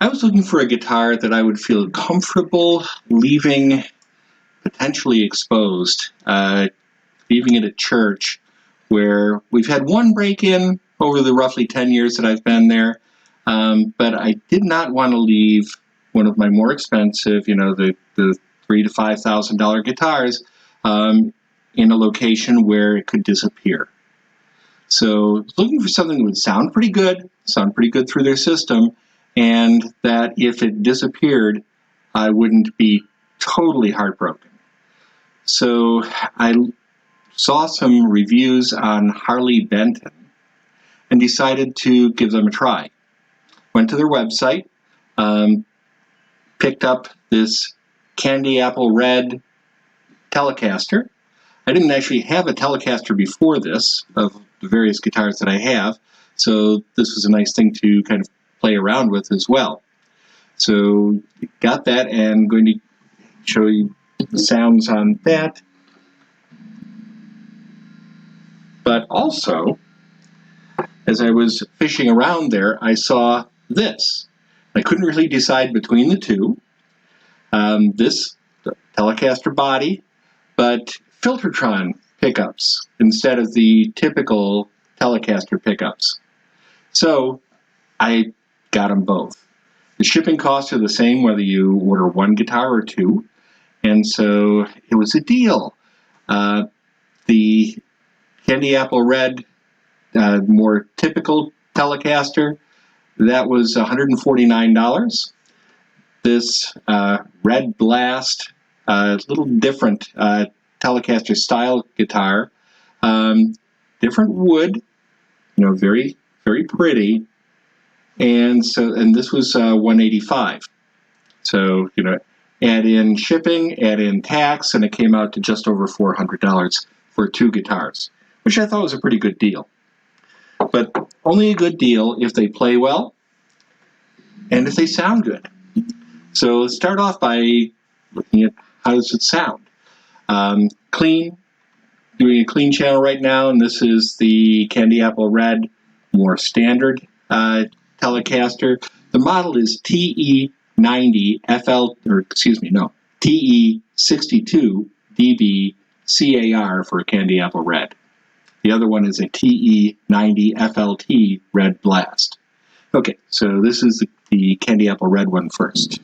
I was looking for a guitar that I would feel comfortable leaving potentially exposed, leaving it at church, where we've had one break-in over the roughly 10 years that I've been there, but I did not want to leave one of my more expensive, the $3,000 to $5,000 guitars, in a location where it could disappear. So looking for something that would sound pretty good through their system, and that if it disappeared, I wouldn't be totally heartbroken. So I saw some reviews on Harley Benton and decided to give them a try. Went to their website, picked up this candy apple red Telecaster. I didn't actually have a Telecaster before this, of the various guitars that I have, so this was a nice thing to kind of play around with as well. So got that, and I'm going to show you the sounds on that. But also, as I was fishing around there, I saw this. I couldn't really decide between the two. This Telecaster body, but Filtertron pickups instead of the typical Telecaster pickups. So I got them both. The shipping costs are the same whether you order one guitar or two, and so it was a deal. The Candy Apple Red, more typical Telecaster, that was $149. This Red Blast, little different Telecaster style guitar, different wood, very, very pretty, and this was $185. So add in shipping, add in tax, and it came out to just over $400 for two guitars, which I thought was a pretty good deal. But only a good deal if they play well and if they sound good. So let's start off by looking at how does it sound. Clean, doing a clean channel right now, and this is the Candy Apple Red, more standard Telecaster. The model is TE90 TE62 dB CAR for Candy Apple Red. The other one is a TE90 FLT Red Blast. Okay, so this is the Candy Apple Red one first.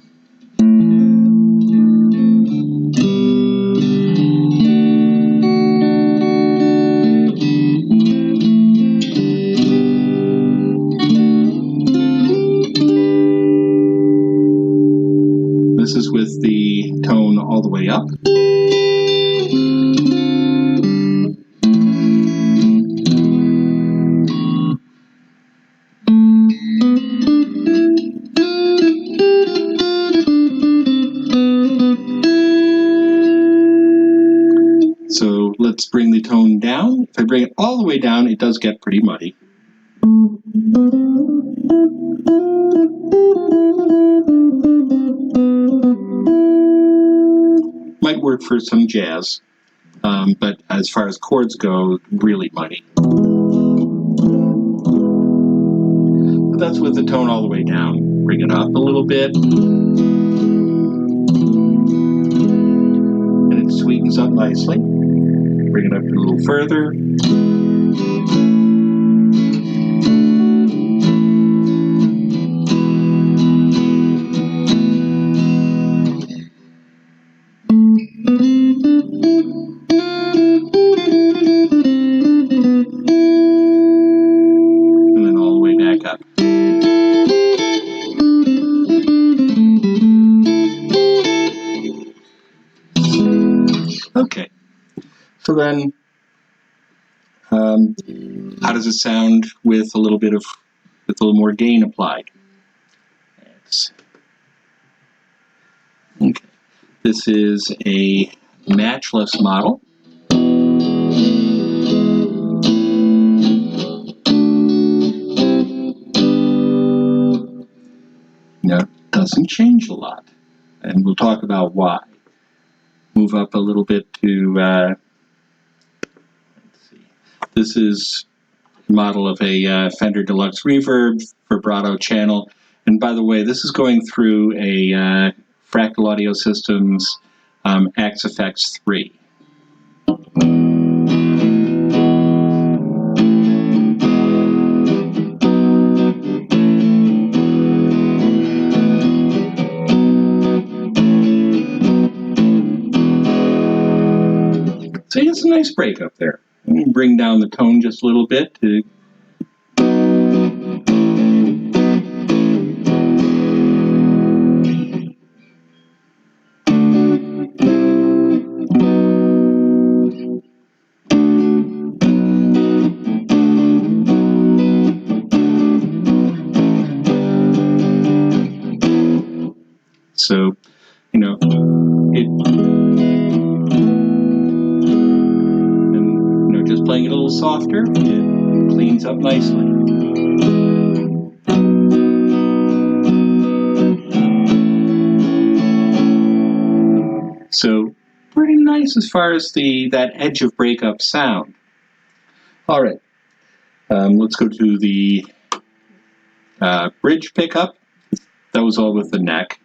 This is with the tone all the way up. So let's bring the tone down. If I bring it all the way down, it does get pretty muddy. Might work for some jazz, but as far as chords go, really muddy. But that's with the tone all the way down. Bring it up a little bit. And it sweetens up nicely. Bring it up a little further. And then all the way back up. Okay. So then, how does it sound with a little more gain applied? Okay. This is a matchless model. It doesn't change a lot, and we'll talk about why. Move up a little bit to, let's see. This is a model of a Fender Deluxe Reverb vibrato channel, And by the way, this is going through a Fractal Audio Systems XFX 3. So it's a nice break up there. Let me bring down the tone just a little bit to so, you know, just playing it a little softer, it cleans up nicely. So pretty nice as far as that edge of breakup sound. All right, let's go to the bridge pickup. That was all with the neck.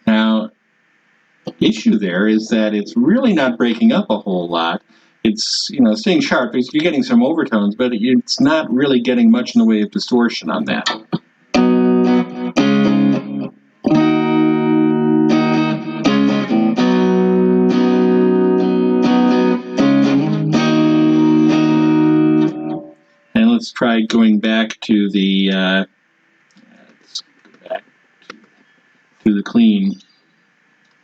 Now, the issue there is that it's really not breaking up a whole lot. It's, staying sharp. You're getting some overtones, but it's not really getting much in the way of distortion on that. And let's try going back to the clean.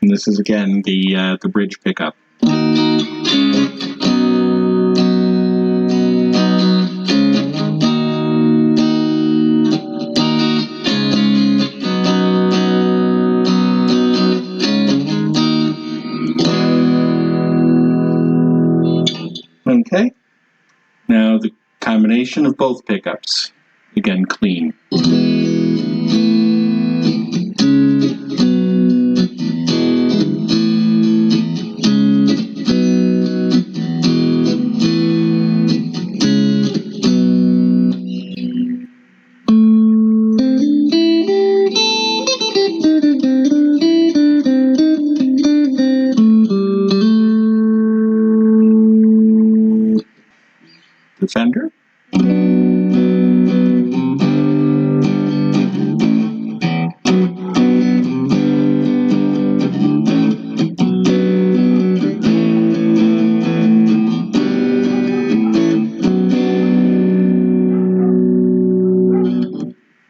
And this is again the bridge pickup. Okay. Now the combination of both pickups, again clean. The Fender.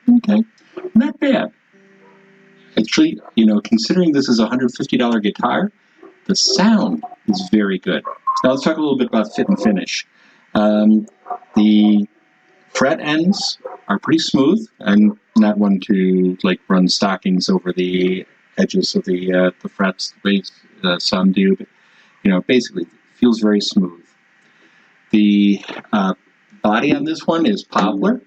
Okay, not bad. Actually, considering this is a $150 guitar, the sound is very good. Now let's talk a little bit about fit and finish. The fret ends are pretty smooth. I'm not one to run stockings over the edges of the frets the way some do, but basically it feels very smooth. The body on this one is poplar.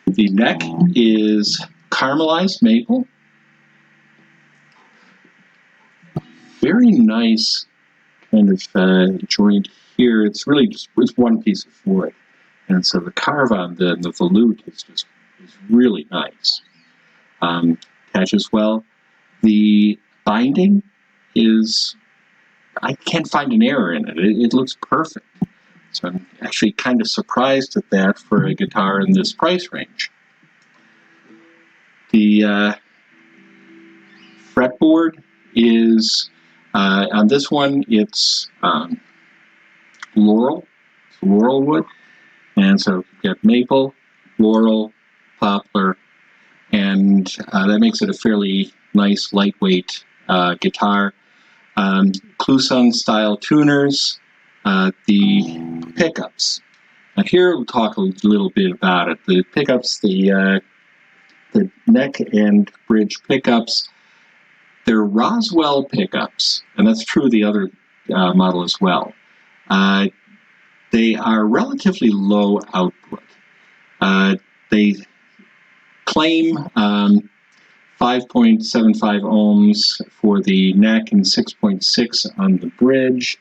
The neck is caramelized maple. Very nice kind of joint here. It's really just one piece of wood, and so the carve on the lute is really nice. Attaches well. The binding is, I can't find an error in it. It looks perfect. So I'm actually kind of surprised at that for a guitar in this price range. The fretboard is, on this one, it's laurel wood. And so you've got maple, laurel, poplar, and that makes it a fairly nice, lightweight guitar. Kluson style tuners, the pickups. Now here we'll talk a little bit about it. The pickups, the neck and bridge pickups, they're Roswell pickups, and that's true of the other model as well. They are relatively low output. They claim 5.75 ohms for the neck and 6.6 on the bridge.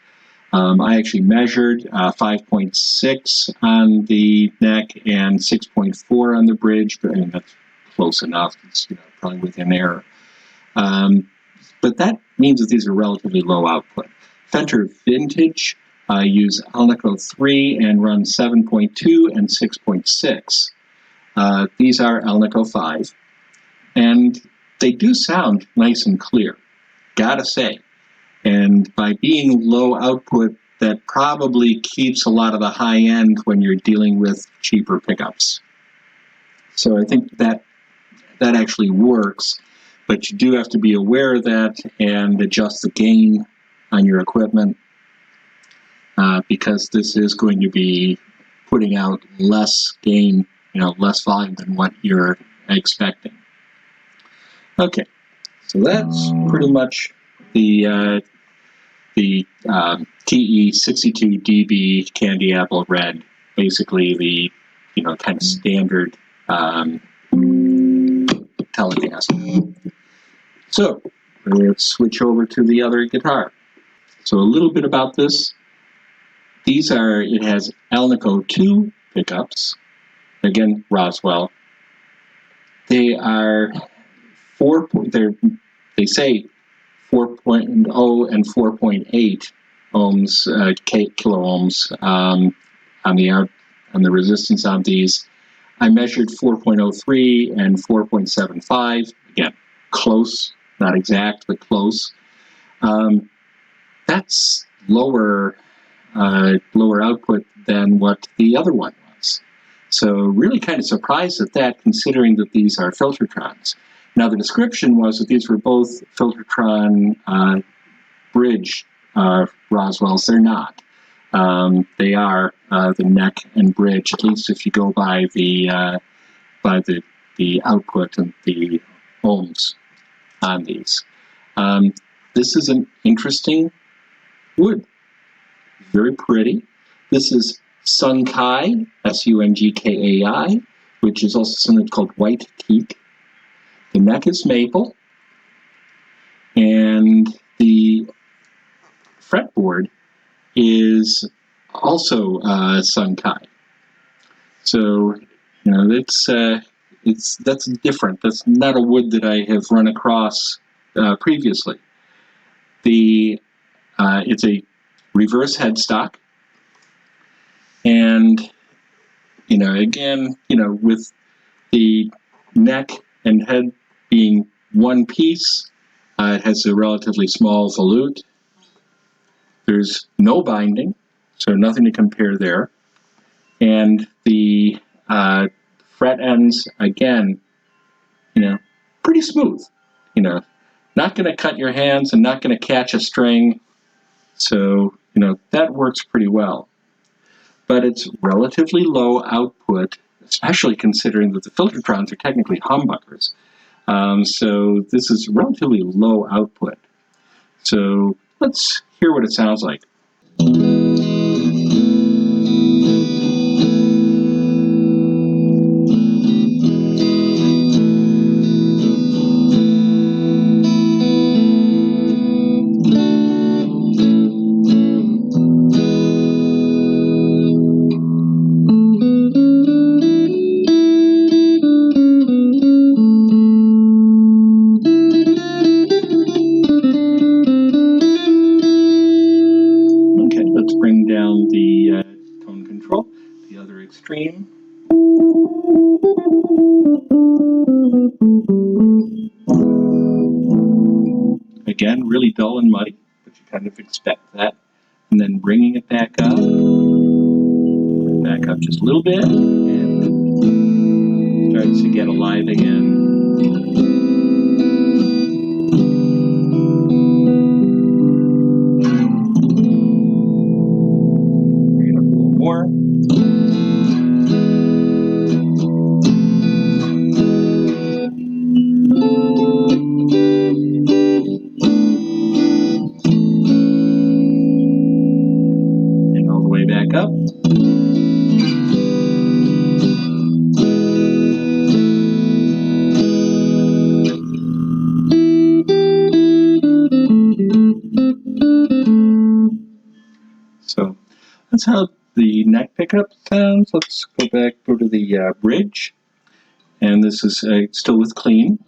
I actually measured 5.6 on the neck and 6.4 on the bridge, but I mean, that's close enough. It's probably within error. But that means that these are relatively low output. Fender Vintage use Alnico 3 and run 7.2 and 6.6. These are Alnico 5. And they do sound nice and clear, gotta say. And by being low output, that probably keeps a lot of the high end when you're dealing with cheaper pickups. So I think that actually works, but you do have to be aware of that and adjust the gain on your equipment because this is going to be putting out less gain, less volume than what you're expecting. Okay, so that's pretty much the TE62DB Candy Apple Red, basically the kind of standard telecast. So let's switch over to the other guitar. So a little bit about this. It has Alnico 2 pickups. Again, Roswell. They are they say 4.0 and 4.8 ohms, kilo ohms on the resistance on these. I measured 4.03 and 4.75. Again, close, not exact, but close. That's lower output than what the other one was. So really kind of surprised at that, considering that these are Filtertrons. Now the description was that these were both Filtertron bridge Roswells. They're not. They are the neck and bridge, at least if you go by the output and the ohms on these. This is an interesting wood. Very pretty. This is Sunkai, Sungkai, which is also something called white teak. The neck is maple, and the fretboard is also Sunkai. So that's different. That's not a wood that I have run across previously. It's a reverse headstock, and again, with the neck and head being one piece, it has a relatively small volute. There's no binding, so nothing to compare there. And the fret ends, again, pretty smooth. Not going to cut your hands and not going to catch a string. So, that works pretty well. But it's relatively low output, especially considering that the Filtertrons are technically humbuckers. So this is relatively low output. So let's hear what it sounds like. Down the tone control, the other extreme. Again, really dull and muddy, but you kind of expect that. And then bringing it back up, just a little bit, and starts to get alive again. More. And all the way back up. that's how the neck pickup sounds. Let's go to the bridge. And this is still with clean.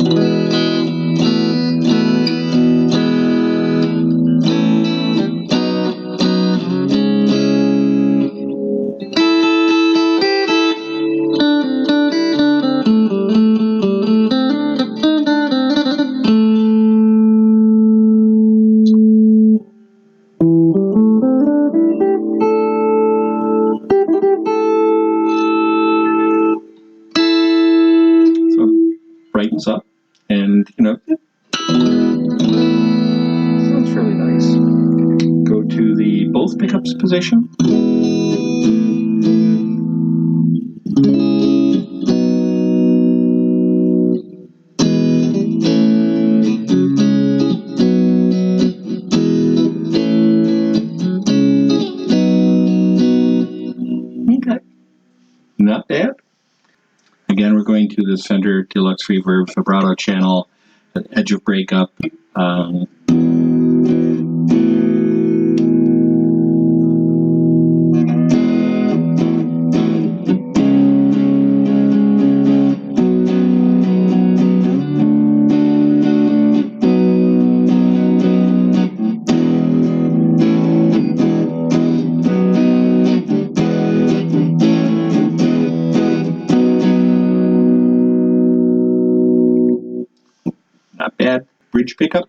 Brightens up, and sounds really nice. Go to the both pickups position. Okay, not bad. Again, we're going to the Fender Deluxe Reverb vibrato channel, edge of breakup. Not bad. Bridge pickup.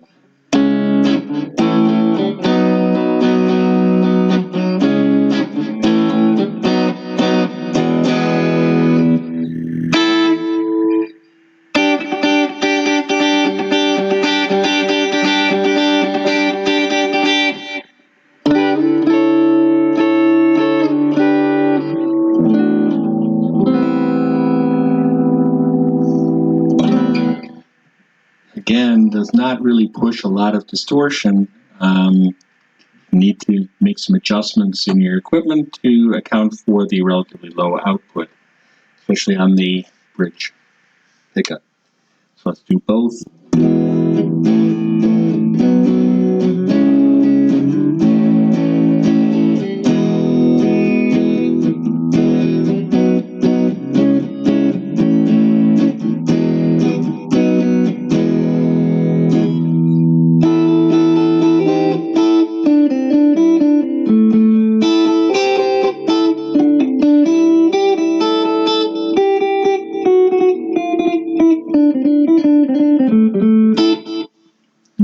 Again, does not really push a lot of distortion. You need to make some adjustments in your equipment to account for the relatively low output, especially on the bridge pickup. So let's do both.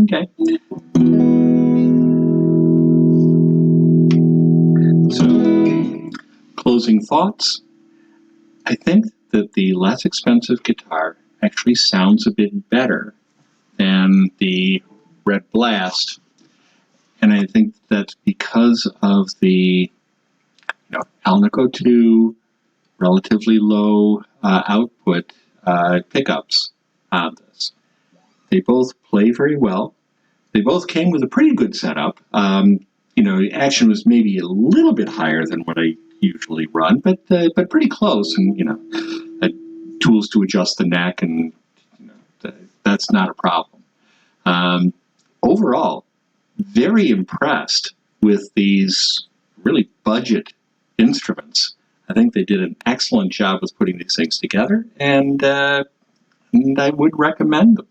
Okay. So, closing thoughts. I think that the less expensive guitar actually sounds a bit better than the Red Blast, and I think that's because of the Alnico 2 relatively low output pickups on this. They both play very well. They both came with a pretty good setup. Action was maybe a little bit higher than what I usually run, but pretty close. And tools to adjust the neck, and that's not a problem. Overall, very impressed with these really budget instruments. I think they did an excellent job with putting these things together, and I would recommend them.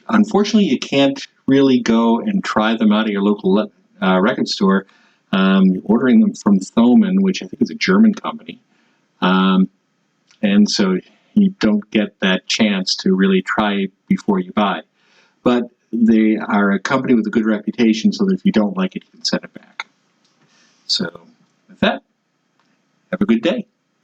Unfortunately, you can't really go and try them out at your local record store. Ordering them from Thomann, which I think is a German company, and so you don't get that chance to really try before you buy. But they are a company with a good reputation, so that if you don't like it, you can send it back. So with that, have a good day.